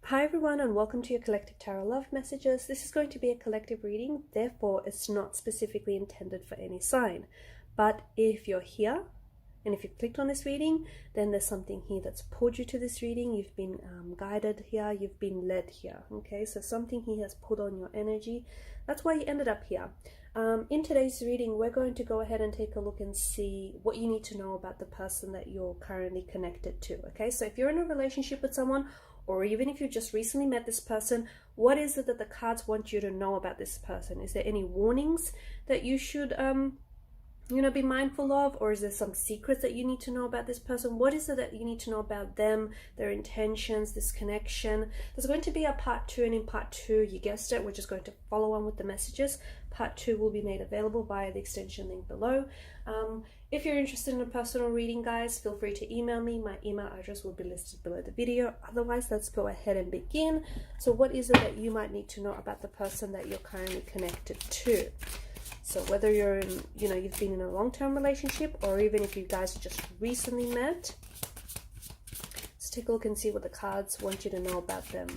Hi everyone, and welcome to your collective tarot love messages. This is going to be a collective reading, therefore it's not specifically intended for any sign. But if you're here and if you've clicked on this reading, then there's something here that's pulled you to this reading. You've been guided here, you've been led here. Okay, so something here has pulled on your energy. That's why you ended up here. In today's reading, we're going to go ahead and take a look and see what you need to know about the person that you're currently connected to. Okay, so if you're in a relationship with someone, or even if you just recently met this person, what is it that the cards want you to know about this person? Is there any warnings that you should be mindful of, or is there some secrets that you need to know about this person? What is it that you need to know about them, their intentions, this connection? There's going to be a part 2, and in part 2, you guessed it, we're just going to follow on with the messages. Part 2 will be made available via the extension link below. If you're interested in a personal reading, guys, feel free to email me. My email address will be listed below the video. Otherwise, let's go ahead and begin. So what is it that you might need to know about the person that you're currently connected to? So whether you're in, you've been in a long-term relationship, or even if you guys just recently met, let's take a look and see what the cards want you to know about them.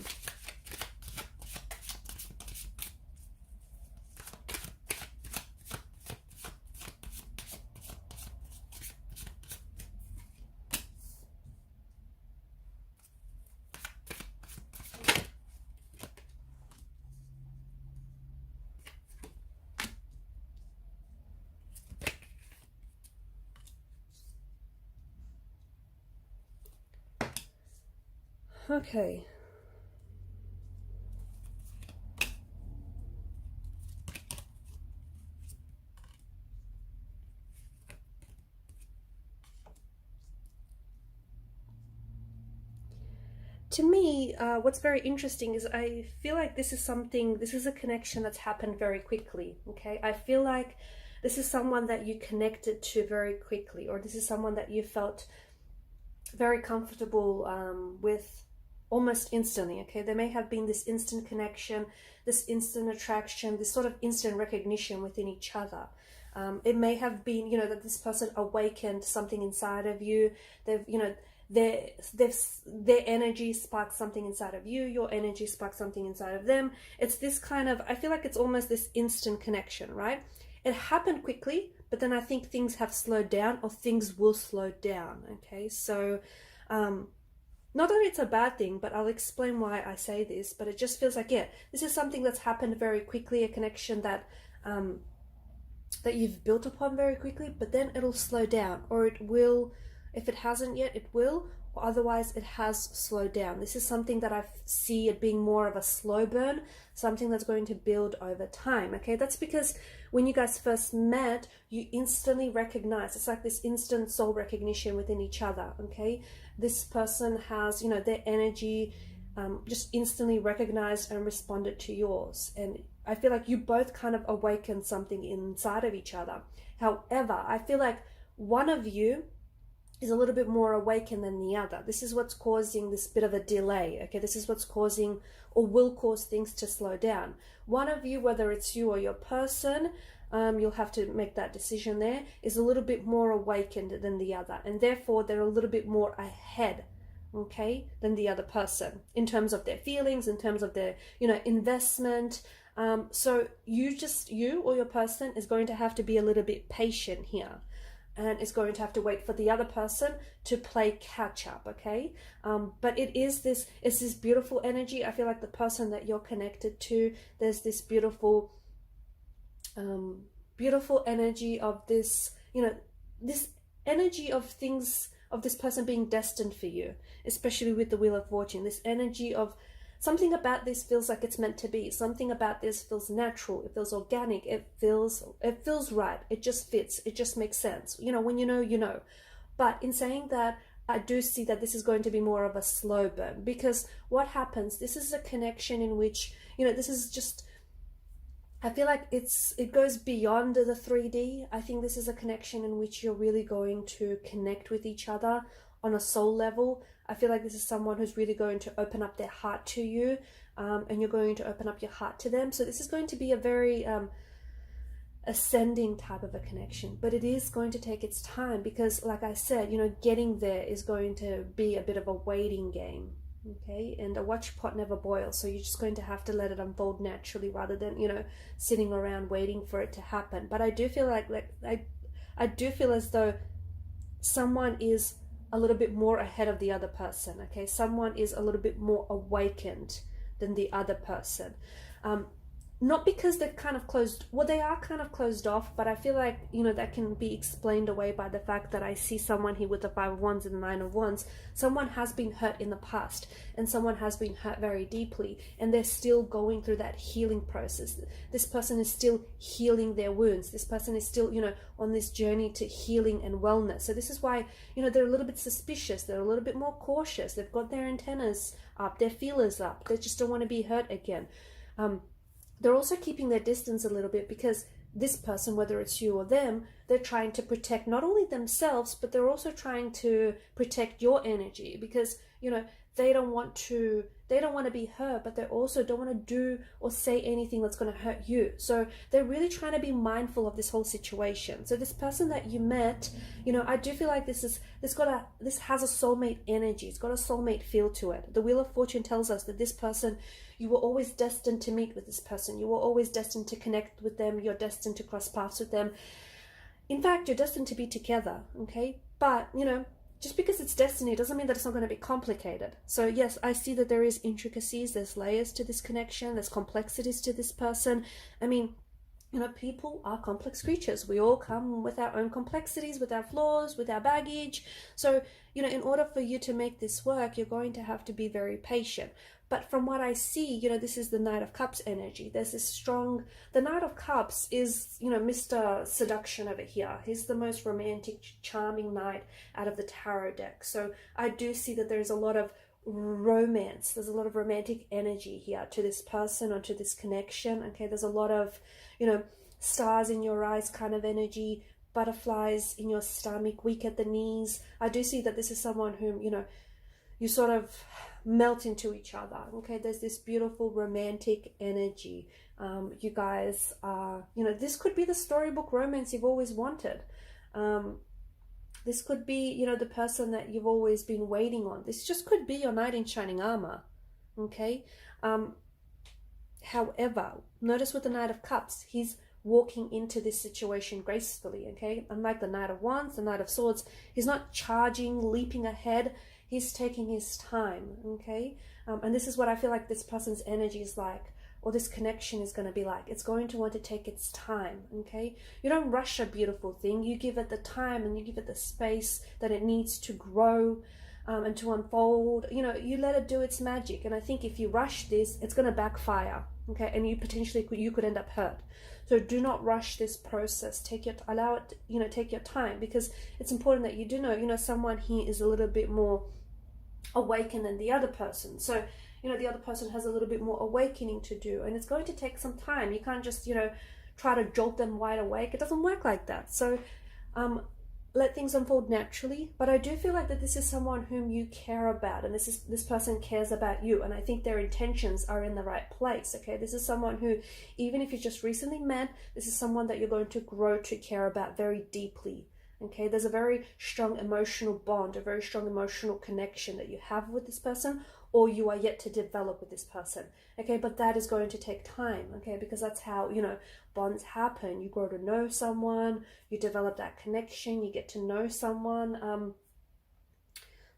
Okay. To me, what's very interesting is I feel like this is a connection that's happened very quickly, okay? I feel like this is someone that you connected to very quickly, or this is someone that you felt very comfortable with almost instantly, okay? There may have been this instant connection, this instant attraction, this sort of instant recognition within each other. It may have been, that this person awakened something inside of you. Their energy sparked something inside of you, your energy sparked something inside of them. It's this kind of, I feel like it's almost this instant connection, right? It happened quickly, but then I think things have slowed down, or things will slow down, okay? So, not that it's a bad thing, but I'll explain why I say this, but it just feels like, yeah, this is something that's happened very quickly, a connection that that you've built upon very quickly, but then it'll slow down, or it will, if it hasn't yet, it will, or otherwise it has slowed down. This is something that I see it being more of a slow burn, something that's going to build over time, okay? That's because when you guys first met, you instantly recognize, it's like this instant soul recognition within each other, okay? This person has, their energy just instantly recognized and responded to yours. And I feel like you both kind of awakened something inside of each other. However, I feel like one of you is a little bit more awakened than the other. This is what's causing this bit of a delay, okay? This is what's causing, or will cause, things to slow down. One of you, whether it's you or your person, you'll have to make that decision there, is a little bit more awakened than the other, and therefore they're a little bit more ahead, okay, than the other person in terms of their feelings, in terms of their, investment. So you or your person is going to have to be a little bit patient here, and is going to have to wait for the other person to play catch up, okay? But it's this beautiful energy. I feel like the person that you're connected to, there's this beautiful energy of this, this energy of things, of this person being destined for you, especially with the Wheel of Fortune. This energy of something about this feels like it's meant to be. Something about this feels natural. It feels organic. It feels right. It just fits. It just makes sense. When you know. But in saying that, I do see that this is going to be more of a slow burn, because what happens, this is a connection in which, this is just, I feel like it goes beyond the 3D. I think this is a connection in which you're really going to connect with each other on a soul level. I feel like this is someone who's really going to open up their heart to you, and you're going to open up your heart to them. So this is going to be a very ascending type of a connection, but it is going to take its time, because like I said, getting there is going to be a bit of a waiting game. Okay, and a watch pot never boils, so you're just going to have to let it unfold naturally rather than, you know, sitting around waiting for it to happen. But I do feel like I do feel as though someone is a little bit more ahead of the other person. Okay, someone is a little bit more awakened than the other person. Not because they're kind of closed, well, they are kind of closed off, but I feel like, you know, that can be explained away by the fact that I see someone here with the Five of Wands and the Nine of Wands. Someone has been hurt in the past, and someone has been hurt very deeply, and they're still going through that healing process. This person is still healing their wounds. This person is still, you know, on this journey to healing and wellness. So this is why, you know, they're a little bit suspicious. They're a little bit more cautious. They've got their antennas up, their feelers up. They just don't want to be hurt again. They're also keeping their distance a little bit because this person, whether it's you or them, they're trying to protect not only themselves, but they're also trying to protect your energy because, you know, they don't want to be hurt, but they also don't want to do or say anything that's going to hurt you. So they're really trying to be mindful of this whole situation. So this person that you met, you know, I do feel like this has a soulmate energy. It's got a soulmate feel to it. The Wheel of Fortune tells us that this person, you were always destined to meet with this person. You were always destined to connect with them. You're destined to cross paths with them. In fact, you're destined to be together, okay? But, you know, just because it's destiny doesn't mean that it's not going to be complicated. So yes, I see that there is intricacies, there's layers to this connection, there's complexities to this person. I mean, you know, people are complex creatures. We all come with our own complexities, with our flaws, with our baggage. So, you know, in order for you to make this work, you're going to have to be very patient. But from what I see, you know, this is the Knight of Cups energy. There's this strong, the Knight of Cups is, you know, Mr. Seduction over here. He's the most romantic, charming knight out of the tarot deck. So I do see that there's a lot of romance. There's a lot of romantic energy here to this person or to this connection. Okay, there's a lot of, you know, stars in your eyes kind of energy, butterflies in your stomach, weak at the knees. I do see that this is someone whom, you know, you sort of melt into each other. Okay, there's this beautiful romantic energy. You guys are, you know, this could be the storybook romance you've always wanted. This could be, you know, the person that you've always been waiting on. This just could be your knight in shining armor. Okay. However, notice with the Knight of Cups, he's walking into this situation gracefully. Okay, unlike the Knight of Wands, the Knight of Swords, he's not charging, leaping ahead. He's taking his time, okay? And this is what I feel like this person's energy is like, or this connection is going to be like. It's going to want to take its time, okay? You don't rush a beautiful thing. You give it the time and you give it the space that it needs to grow and to unfold. You know, you let it do its magic. And I think if you rush this, it's going to backfire, okay? And you could end up hurt. So do not rush this process. Allow it, you know, take your time, because it's important that you do know, you know, someone here is a little bit more awakened than the other person. So, you know, the other person has a little bit more awakening to do, and it's going to take some time. You can't just, you know, try to jolt them wide awake. It doesn't work like that. So let things unfold naturally. But I do feel like that this is someone whom you care about, and this person cares about you, and I think their intentions are in the right place. Okay, this is someone who, even if you just recently met, this is someone that you're going to grow to care about very deeply. Okay, there's a very strong emotional bond, a very strong emotional connection that you have with this person, or you are yet to develop with this person. Okay, but that is going to take time. Okay, because that's how, you know, bonds happen. You grow to know someone, you develop that connection, you get to know someone.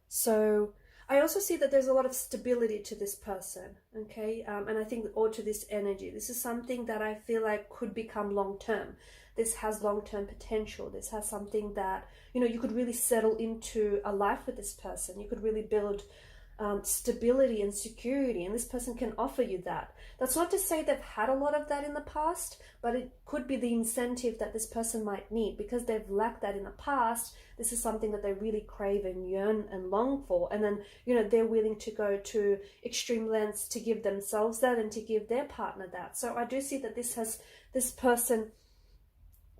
So I also see that there's a lot of stability to this person. Okay, and I think, or to this energy. This is something that I feel like could become long-term. This has long-term potential. This has something that, you know, you could really settle into a life with this person. You could really build stability and security, and this person can offer you that. That's not to say they've had a lot of that in the past, but it could be the incentive that this person might need. Because they've lacked that in the past, this is something that they really crave and yearn and long for, and then, you know, they're willing to go to extreme lengths to give themselves that and to give their partner that. So I do see that this person,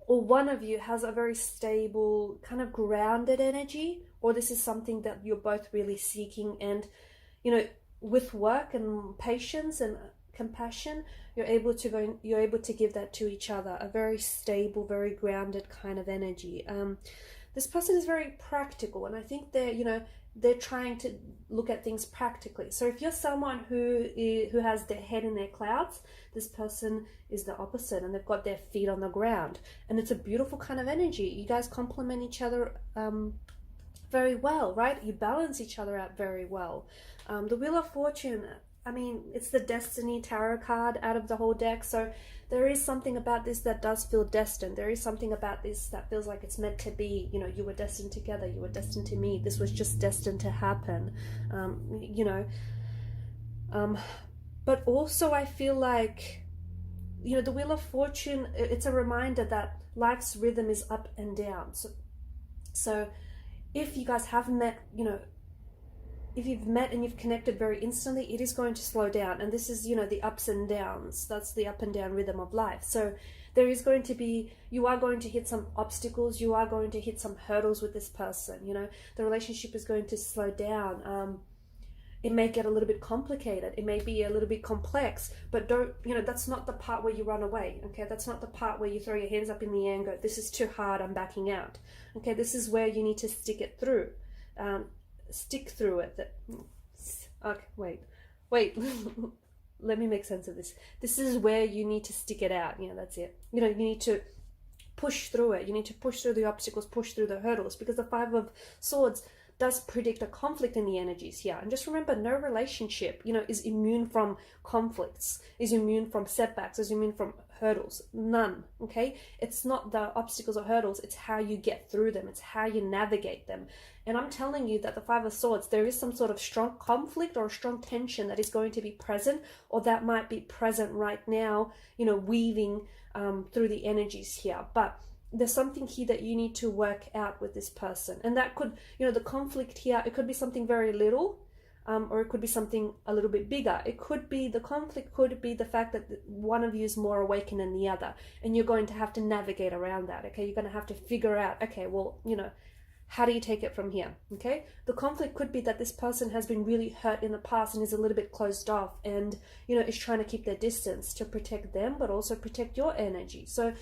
or one of you, has a very stable, kind of grounded energy, or this is something that you're both really seeking. And, you know, with work and patience and compassion, you're able to give that to each other, a very stable, very grounded kind of energy. This person is very practical, and I think they're, you know, they're trying to look at things practically. So if you're someone who has their head in their clouds, this person is the opposite, and they've got their feet on the ground, and it's a beautiful kind of energy. You guys complement each other very well, right? You balance each other out very well. The Wheel of Fortune, I mean, it's the Destiny Tarot card out of the whole deck, so there is something about this that does feel destined. There is something about this that feels like it's meant to be. You know, you were destined together, you were destined to meet, this was just destined to happen, you know. But also I feel like, you know, the Wheel of Fortune, it's a reminder that life's rhythm is up and down. So if you guys have met, you know, if you've met and you've connected very instantly, it is going to slow down. And this is, you know, the ups and downs. That's the up and down rhythm of life. So there is going to be, you are going to hit some obstacles. You are going to hit some hurdles with this person. You know, the relationship is going to slow down. It may get a little bit complicated. It may be a little bit complex, but don't, you know, that's not the part where you run away. Okay. That's not the part where you throw your hands up in the air and go, this is too hard, I'm backing out. Okay. This is where you need to stick it through. Stick through it. Okay, wait. Let me make sense of this. This is where you need to stick it out. You know, that's it. You know, you need to push through it. You need to push through the obstacles, push through the hurdles, because the Five of Swords does predict a conflict in the energies here. And just remember, no relationship, you know, is immune from conflicts, is immune from setbacks, is immune from hurdles. None. Okay. It's not the obstacles or hurdles. It's how you get through them. It's how you navigate them. And I'm telling you that the Five of Swords, there is some sort of strong conflict or a strong tension that is going to be present, or that might be present right now, you know, weaving through the energies here. But there's something here that you need to work out with this person. And that could, you know, the conflict here, it could be something very little, or it could be something a little bit bigger. It could be, the conflict could be the fact that one of you is more awakened than the other, and you're going to have to navigate around that. Okay, you're going to have to figure out, okay, well, you know, how do you take it from here? Okay, the conflict could be that this person has been really hurt in the past and is a little bit closed off, and, you know, is trying to keep their distance to protect them, but also protect your energy. So,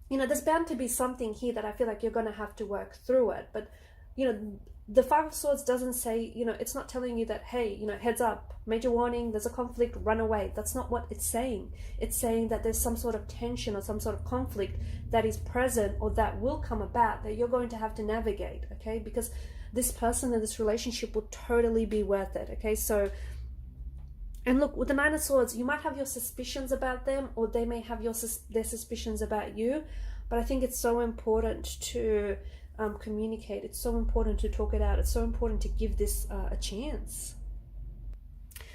you know, there's bound to be something here that I feel like you're going to have to work through it. But, you know, the Five of Swords doesn't say, you know, it's not telling you that, hey, you know, heads up, major warning, there's a conflict, run away. That's not what it's saying. It's saying that there's some sort of tension or some sort of conflict that is present, or that will come about, that you're going to have to navigate, okay? Because this person and this relationship will totally be worth it, okay? So, and look, with the Nine of Swords, you might have your suspicions about them, or they may have their suspicions about you. But I think it's so important to communicate. It's so important to talk it out. It's so important to give this a chance.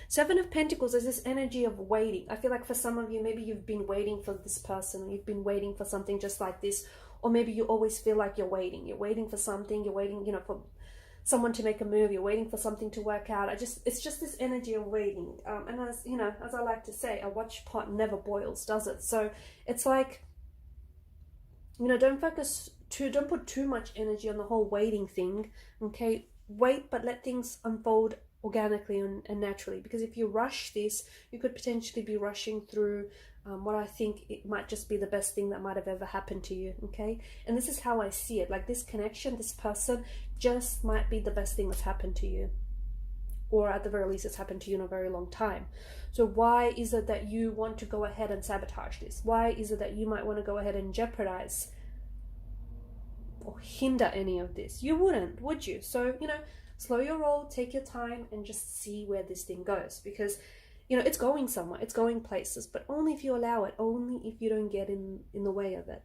Seven of Pentacles is this energy of waiting. I feel like for some of you, maybe you've been waiting for this person. You've been waiting for something just like this. Or maybe you always feel like you're waiting. You're waiting for something. You're waiting, you know, for someone to make a move. You're waiting for something to work out. It's just this energy of waiting. And as you know, as I like to say, a watch pot never boils, does it? So it's like, you know, don't put too much energy on the whole waiting thing. Okay, wait, but let things unfold organically and naturally. Because if you rush this, you could potentially be rushing through what I think it might just be the best thing that might have ever happened to you. Okay, and this is how I see it. Like, this connection, this person just might be the best thing that's happened to you, or at the very least it's happened to you in a very long time. So why is it that you want to go ahead and sabotage this? Why is it that you might want to go ahead and jeopardize or hinder any of this? You wouldn't, would you? So, you know, slow your roll, take your time, and just see where this thing goes. Because, you know, it's going somewhere, it's going places, but only if you allow it, only if you don't get in the way of it.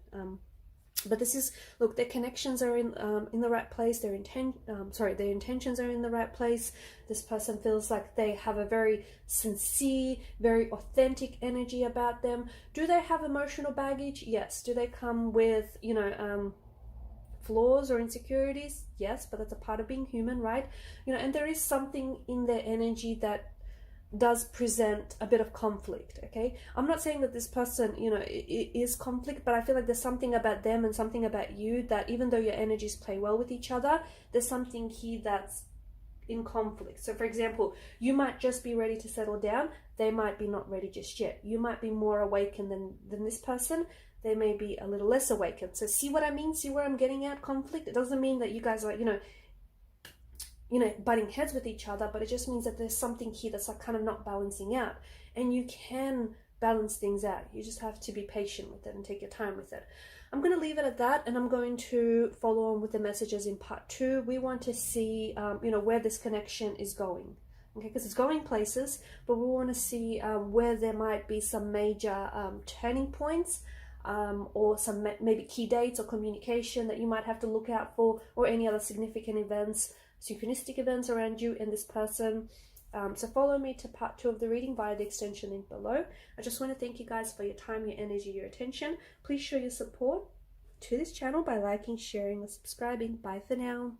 But this is, look, their connections are in the right place. Their intentions are in the right place. This person feels like they have a very sincere, very authentic energy about them. Do they have emotional baggage? Yes. Do they come with, you know, flaws or insecurities? Yes, but that's a part of being human, right? You know, and there is something in their energy that does present a bit of conflict. Okay, I'm not saying that this person, you know, it is conflict, but I feel like there's something about them and something about you that, even though your energies play well with each other, there's something here that's in conflict. So for example, you might just be ready to settle down, they might be not ready just yet. You might be more awakened than this person, they may be a little less awakened. So see what I mean? See where I'm getting at? Conflict, it doesn't mean that you guys are, you know, you know, butting heads with each other, but it just means that there's something here that's like kind of not balancing out. And you can balance things out. You just have to be patient with it and take your time with it. I'm going to leave it at that, and I'm going to follow on with the messages in part 2. We want to see, you know, where this connection is going. Okay, because it's going places, but we want to see where there might be some major turning points, or some maybe key dates or communication that you might have to look out for, or any other significant events, synchronistic events around you and this person. So follow me to part 2 of the reading via the extension link below. I just want to thank you guys for your time, your energy, your attention. Please show your support to this channel by liking, sharing, or subscribing. Bye for now.